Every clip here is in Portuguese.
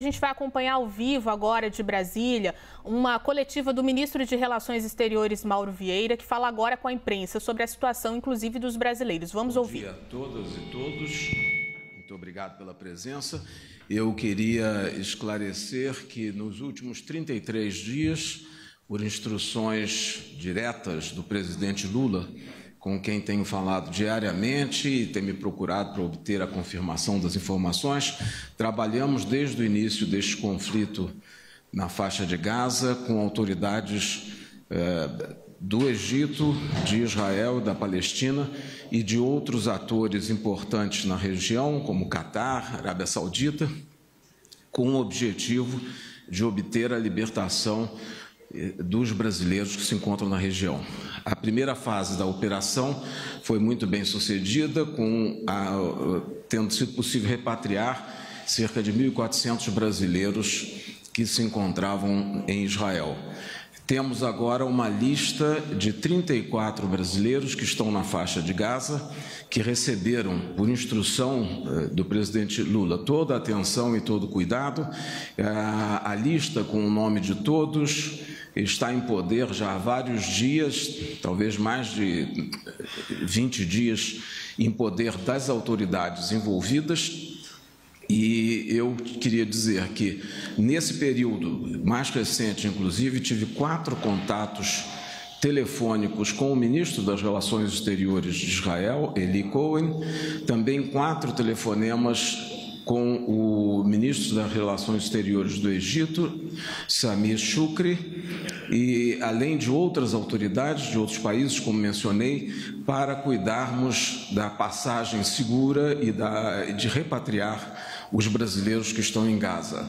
A gente vai acompanhar ao vivo agora de Brasília uma coletiva do ministro de Relações Exteriores, Mauro Vieira, que fala agora com a imprensa sobre a situação, inclusive, dos brasileiros. Vamos ouvir. Bom dia a todas e todos. Muito obrigado pela presença. Eu queria esclarecer que nos últimos 33 dias, por instruções diretas do presidente Lula, com quem tenho falado diariamente e tem me procurado para obter a confirmação das informações, trabalhamos desde o início deste conflito na faixa de Gaza com autoridades do Egito, de Israel, da Palestina e de outros atores importantes na região, como Catar, Arábia Saudita, com o objetivo de obter a libertação dos brasileiros que se encontram na região. A primeira fase da operação foi muito bem sucedida, tendo sido possível repatriar cerca de 1.400 brasileiros que se encontravam em Israel. Temos agora uma lista de 34 brasileiros que estão na faixa de Gaza, que receberam, por instrução do presidente Lula, toda a atenção e todo o cuidado. A lista com o nome de todos está em poder já há vários dias, talvez mais de 20 dias, em poder das autoridades envolvidas. E eu queria dizer que, nesse período mais recente, inclusive, tive 4 contatos telefônicos com o ministro das Relações Exteriores de Israel, Eli Cohen, também 4 telefonemas com o ministro das Relações Exteriores do Egito, Samir Shukri, e além de outras autoridades de outros países, como mencionei, para cuidarmos da passagem segura e de repatriar os brasileiros que estão em Gaza.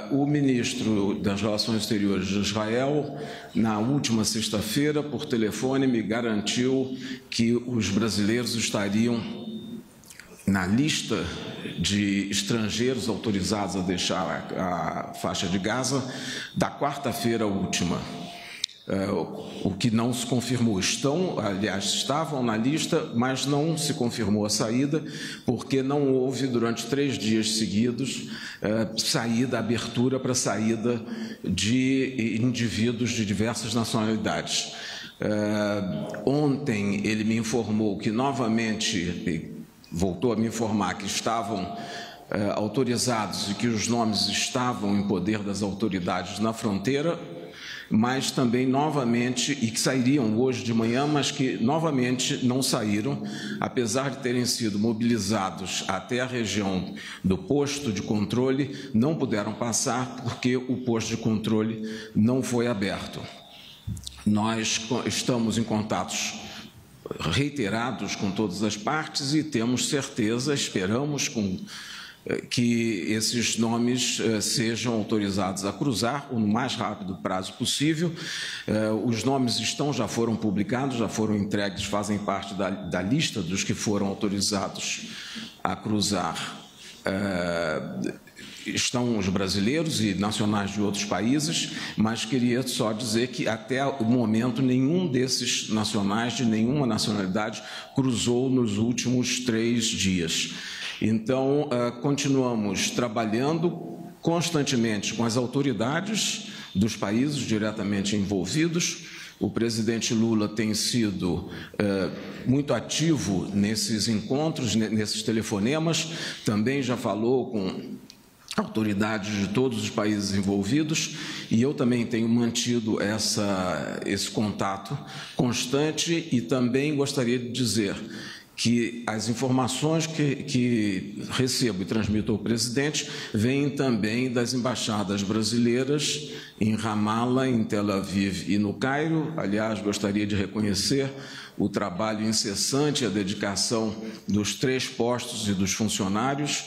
O ministro das Relações Exteriores de Israel, na última sexta-feira, por telefone, me garantiu que os brasileiros estariam na lista de estrangeiros autorizados a deixar a faixa de Gaza da quarta-feira última. O que não se confirmou. Estavam na lista, mas não se confirmou a saída, porque não houve, durante 3 dias seguidos, abertura para saída de indivíduos de diversas nacionalidades. Ontem ele me informou que novamente, voltou a me informar que estavam autorizados e que os nomes estavam em poder das autoridades na fronteira, mas também novamente, e que sairiam hoje de manhã, mas que novamente não saíram, apesar de terem sido mobilizados até a região do posto de controle, não puderam passar porque o posto de controle não foi aberto. Nós estamos em contatos reiterados com todas as partes e temos certeza, esperamos que esses nomes sejam autorizados a cruzar o mais rápido prazo possível. Os nomes já foram publicados, já foram entregues, fazem parte da lista dos que foram autorizados a cruzar. Estão os brasileiros e nacionais de outros países, mas queria só dizer que até o momento nenhum desses nacionais, de nenhuma nacionalidade, cruzou nos últimos 3 dias. Então, continuamos trabalhando constantemente com as autoridades dos países diretamente envolvidos. O presidente Lula tem sido muito ativo nesses encontros, nesses telefonemas, também já falou com autoridades de todos os países envolvidos, e eu também tenho mantido esse contato constante, e também gostaria de dizer que as informações que recebo e transmito ao presidente vêm também das embaixadas brasileiras em Ramallah, em Tel Aviv e no Cairo. Aliás, gostaria de reconhecer o trabalho incessante, a dedicação dos 3 postos e dos funcionários,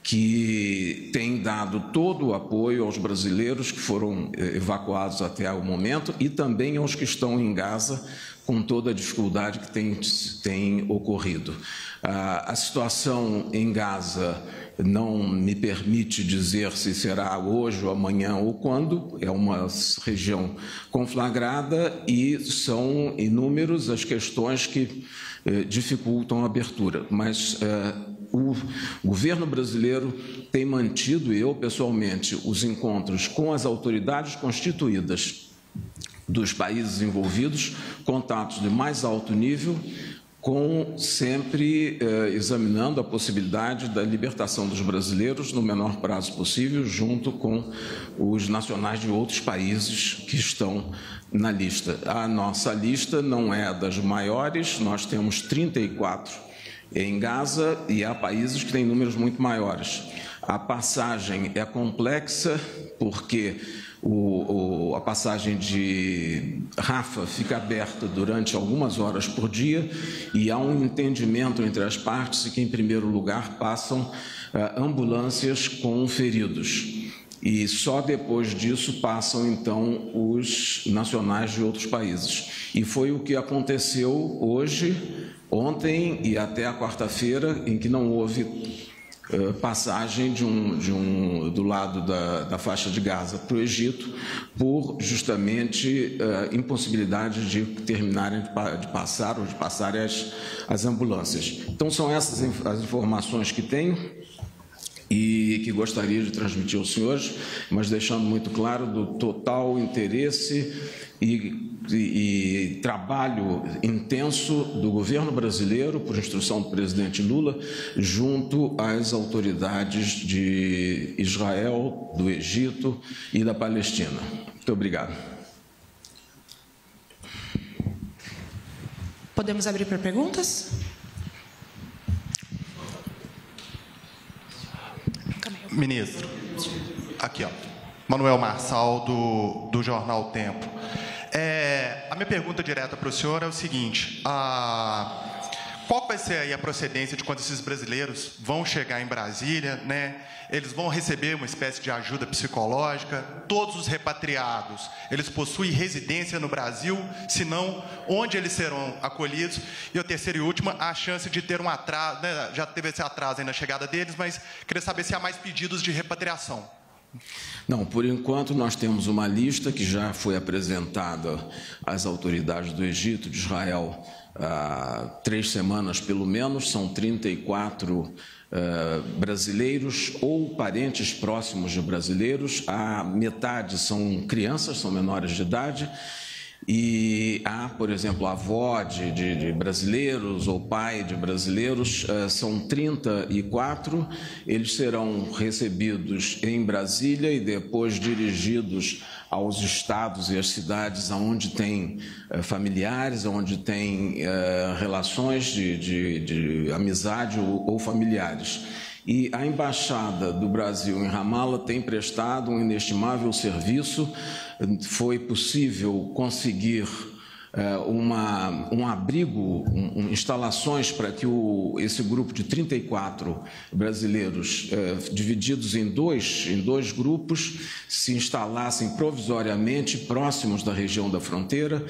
que tem dado todo o apoio aos brasileiros que foram evacuados até o momento e também aos que estão em Gaza, com toda a dificuldade que tem ocorrido. A situação em Gaza não me permite dizer se será hoje ou amanhã ou quando, é uma região conflagrada e são inúmeras as questões que dificultam a abertura, mas o governo brasileiro tem mantido, e eu pessoalmente, os encontros com as autoridades constituídas dos países envolvidos, contatos de mais alto nível, sempre examinando a possibilidade da libertação dos brasileiros no menor prazo possível, junto com os nacionais de outros países que estão na lista. A nossa lista não é das maiores, nós temos 34 em Gaza e há países que têm números muito maiores. A passagem é complexa porque a passagem de Rafah fica aberta durante algumas horas por dia e há um entendimento entre as partes que, em primeiro lugar, passam ambulâncias com feridos. E só depois disso passam, então, os nacionais de outros países. E foi o que aconteceu hoje, ontem e até a quarta-feira, em que não houve passagem do lado da faixa de Gaza para o Egito, por justamente impossibilidade de terminarem de passar ou de passarem as ambulâncias. Então, são essas as informações que tenho e que gostaria de transmitir aos senhores, mas deixando muito claro do total interesse e trabalho intenso do governo brasileiro, por instrução do presidente Lula, junto às autoridades de Israel, do Egito e da Palestina. Muito obrigado. Podemos abrir para perguntas? Ministro, aqui, ó, Manuel Marçal, do Jornal Tempo. A minha pergunta direta para o senhor é o seguinte: qual vai ser aí a procedência de quando esses brasileiros vão chegar em Brasília, né? Eles vão receber uma espécie de ajuda psicológica? Todos os repatriados, eles possuem residência no Brasil? Se não, onde eles serão acolhidos? E a terceira e última, a chance de ter um atraso, né? Já teve esse atraso aí na chegada deles, mas queria saber se há mais pedidos de repatriação. Não, por enquanto nós temos uma lista que já foi apresentada às autoridades do Egito, de Israel, há 3 semanas pelo menos. São 34 brasileiros ou parentes próximos de brasileiros. A metade são crianças, são menores de idade. E há, por exemplo, avó de brasileiros ou pai de brasileiros, são 34, eles serão recebidos em Brasília e depois dirigidos aos estados e às cidades onde tem familiares, onde tem relações de amizade ou familiares. E a Embaixada do Brasil em Ramala tem prestado um inestimável serviço. Foi possível conseguir um abrigo, instalações para que esse grupo de 34 brasileiros, divididos em dois grupos, se instalassem provisoriamente próximos da região da fronteira.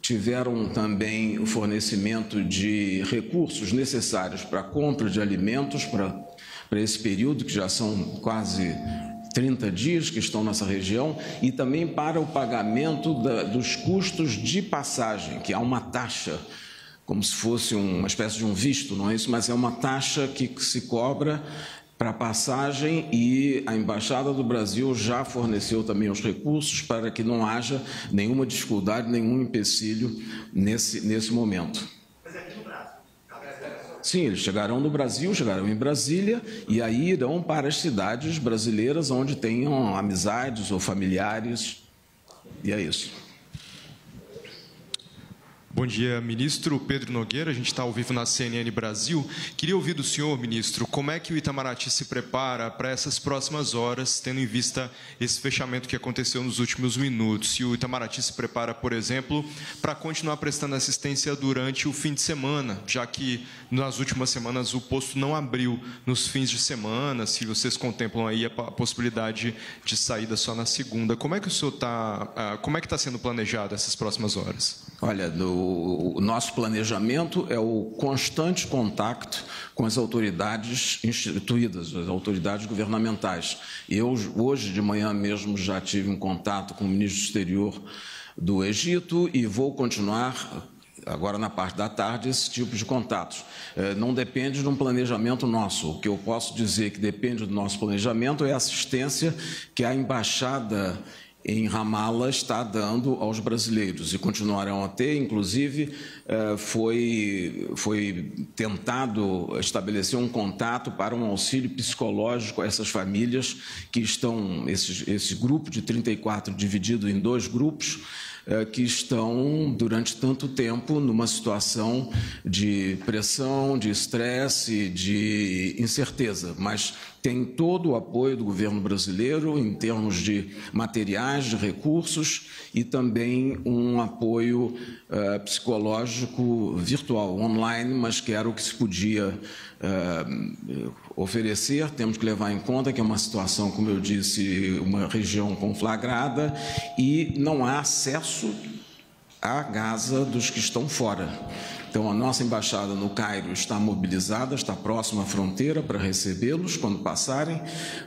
Tiveram também o fornecimento de recursos necessários para a compra de alimentos para esse período, que já são quase 30 dias que estão nessa região, e também para o pagamento dos custos de passagem, que há uma taxa, como se fosse uma espécie de um visto, não é isso? Mas é uma taxa que se cobra para a passagem, e a Embaixada do Brasil já forneceu também os recursos para que não haja nenhuma dificuldade, nenhum empecilho nesse momento. Sim, eles chegarão no Brasil, chegarão em Brasília e aí irão para as cidades brasileiras onde tenham amizades ou familiares, e é isso. Bom dia, ministro. Pedro Nogueira, a gente está ao vivo na CNN Brasil. Queria ouvir do senhor, ministro, como é que o Itamaraty se prepara para essas próximas horas, tendo em vista esse fechamento que aconteceu nos últimos minutos. Se o Itamaraty se prepara, por exemplo, para continuar prestando assistência durante o fim de semana, já que nas últimas semanas o posto não abriu nos fins de semana, se vocês contemplam aí a possibilidade de saída só na segunda. Como é que o senhor como é que está sendo planejado essas próximas horas? Olha, o nosso planejamento é o constante contato com as autoridades instituídas, as autoridades governamentais. Eu, hoje de manhã mesmo, já tive um contato com o ministro do Exterior do Egito e vou continuar agora na parte da tarde, esse tipo de contatos. Não depende de um planejamento nosso. O que eu posso dizer que depende do nosso planejamento é a assistência que a Embaixada em Ramallah está dando aos brasileiros e continuarão a ter. Inclusive, foi tentado estabelecer um contato para um auxílio psicológico a essas famílias que estão, esse grupo de 34 dividido em 2 grupos, que estão, durante tanto tempo, numa situação de pressão, de estresse, de incerteza, mas tem todo o apoio do governo brasileiro em termos de materiais, de recursos e também um apoio psicológico virtual, online, mas que era o que se podia oferecer. Temos que levar em conta que é uma situação, como eu disse, uma região conflagrada e não há acesso à Gaza dos que estão fora. Então, a nossa embaixada no Cairo está mobilizada, está próxima à fronteira para recebê-los quando passarem.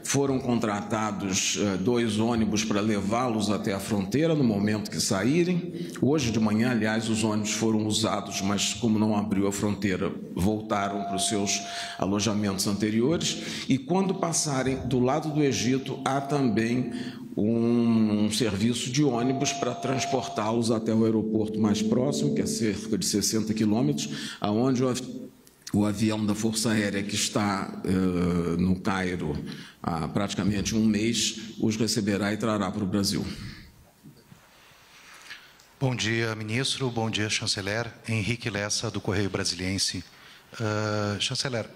Foram contratados 2 ônibus para levá-los até a fronteira no momento que saírem. Hoje de manhã, aliás, os ônibus foram usados, mas como não abriu a fronteira, voltaram para os seus alojamentos anteriores. E quando passarem do lado do Egito, há também um serviço de ônibus para transportá-los até o aeroporto mais próximo, que é cerca de 60 quilômetros, aonde o avião da Força Aérea, que está no Cairo há praticamente um mês, os receberá e trará para o Brasil. Bom dia, ministro. Bom dia, chanceler. Henrique Lessa, do Correio Brasiliense. Chanceler,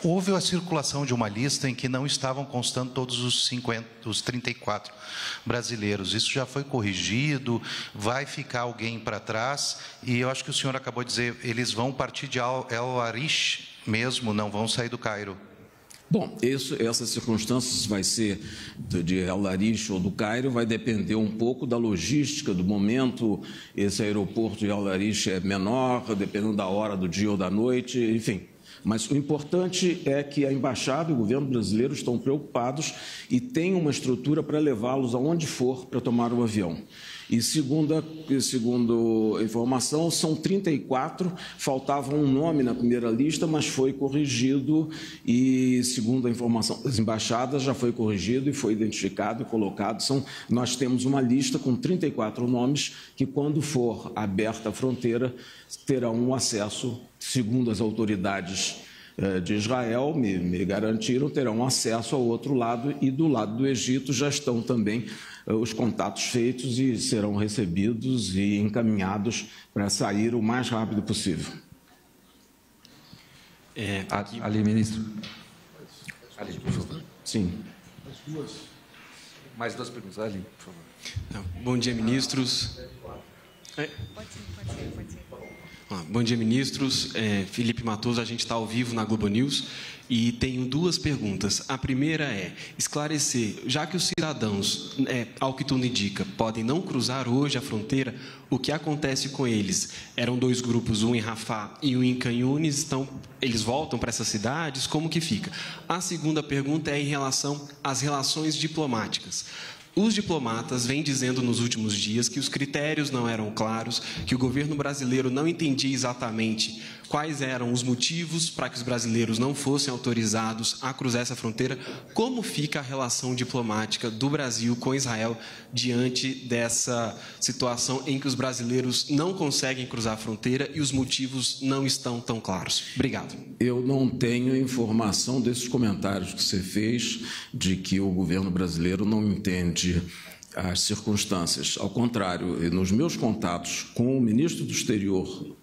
houve a circulação de uma lista em que não estavam constando todos os 34 brasileiros. Isso já foi corrigido? Vai ficar alguém para trás? E eu acho que o senhor acabou de dizer, eles vão partir de El Arish mesmo, não vão sair do Cairo. Bom, essas circunstâncias vai ser de El Arish ou do Cairo, vai depender um pouco da logística do momento. Esse aeroporto de El Arish é menor, dependendo da hora do dia ou da noite, enfim. Mas o importante é que a Embaixada e o governo brasileiro estão preocupados e têm uma estrutura para levá-los aonde for para tomar o avião. E segundo a informação, são 34, faltava um nome na primeira lista, mas foi corrigido e, segundo a informação das embaixadas, já foi corrigido e foi identificado e colocado. Nós temos uma lista com 34 nomes que, quando for aberta a fronteira, terão um acesso, segundo as autoridades de Israel, me garantiram, terão acesso ao outro lado, e do lado do Egito já estão também os contatos feitos e serão recebidos e encaminhados para sair o mais rápido possível. Ali, ministro. Ali, por favor. Sim. Mais 2 perguntas. Ali, por favor. Bom dia, ministros. Pode ser. Bom dia, ministros. Felipe Matoso, a gente está ao vivo na Globo News e tenho 2 perguntas. A primeira é esclarecer, já que os cidadãos, ao que tudo indica, podem não cruzar hoje a fronteira, o que acontece com eles? Eram 2 grupos, um em Rafah e um em Khan Yunis, eles voltam para essas cidades? Como que fica? A segunda pergunta é em relação às relações diplomáticas. Os diplomatas vêm dizendo nos últimos dias que os critérios não eram claros, que o governo brasileiro não entendia exatamente quais eram os motivos para que os brasileiros não fossem autorizados a cruzar essa fronteira. Como fica a relação diplomática do Brasil com Israel diante dessa situação em que os brasileiros não conseguem cruzar a fronteira e os motivos não estão tão claros? Obrigado. Eu não tenho informação desses comentários que você fez de que o governo brasileiro não entende as circunstâncias. Ao contrário, nos meus contatos com o ministro do Exterior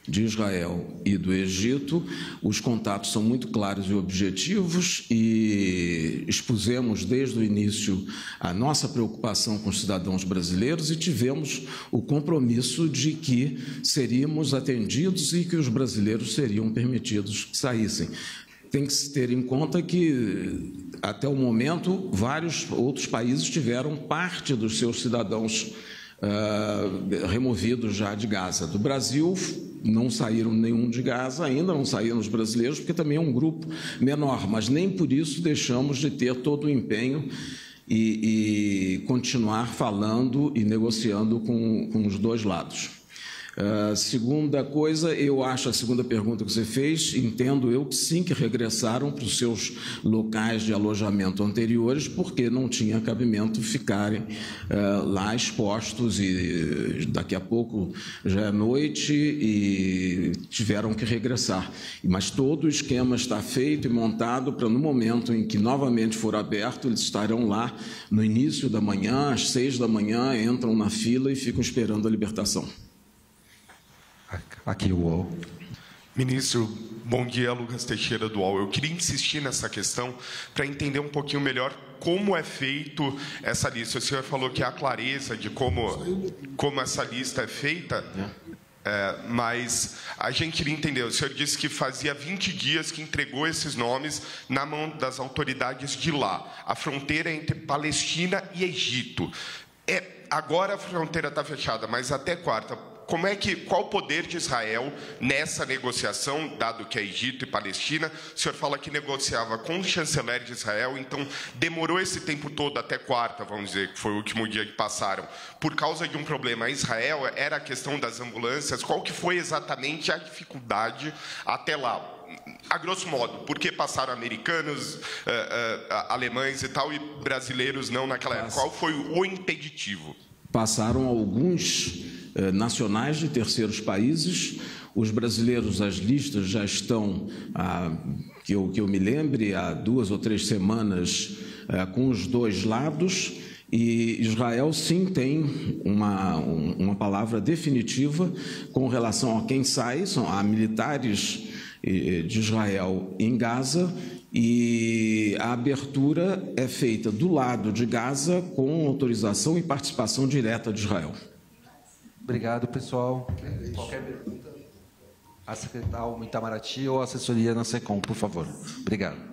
de Israel e do Egito, os contatos são muito claros e objetivos e expusemos desde o início a nossa preocupação com os cidadãos brasileiros e tivemos o compromisso de que seríamos atendidos e que os brasileiros seriam permitidos que saíssem. Tem que se ter em conta que, até o momento, vários outros países tiveram parte dos seus cidadãos removidos já de Gaza. Do Brasil, não saíram nenhum de Gaza, ainda não saíram os brasileiros, porque também é um grupo menor, mas nem por isso deixamos de ter todo o empenho e continuar falando e negociando com os 2 lados. Segunda coisa, eu acho a segunda pergunta que você fez, entendo eu que sim, que regressaram para os seus locais de alojamento anteriores, porque não tinha cabimento ficarem lá expostos e daqui a pouco já é noite e tiveram que regressar. Mas todo o esquema está feito e montado para no momento em que novamente for aberto, eles estarão lá no início da manhã, às 6 da manhã, entram na fila e ficam esperando a libertação. Aqui o UOL. Ministro, bom dia, Lucas Teixeira do UOL. Eu queria insistir nessa questão para entender um pouquinho melhor como é feito essa lista. O senhor falou que há clareza de como essa lista é feita, mas a gente queria entender. O senhor disse que fazia 20 dias que entregou esses nomes na mão das autoridades de lá. A fronteira entre Palestina e Egito. Agora a fronteira está fechada, mas até quarta. Qual o poder de Israel nessa negociação, dado que é Egito e Palestina? O senhor fala que negociava com o chanceler de Israel, então demorou esse tempo todo até quarta, vamos dizer, que foi o último dia que passaram, por causa de um problema. Israel era a questão das ambulâncias. Qual que foi exatamente a dificuldade até lá? A grosso modo, por que passaram americanos, alemães e tal, e brasileiros não naquela época? Qual foi o impeditivo? Passaram alguns nacionais de terceiros países. Os brasileiros, as listas já estão, que eu me lembre, há 2 ou 3 semanas com os dois lados, e Israel sim tem uma palavra definitiva com relação a quem sai. Há militares de Israel em Gaza, e a abertura é feita do lado de Gaza com autorização e participação direta de Israel. Obrigado, pessoal. Qualquer pergunta? A secretária Itamaraty ou a assessoria na SECOM, por favor. Obrigado.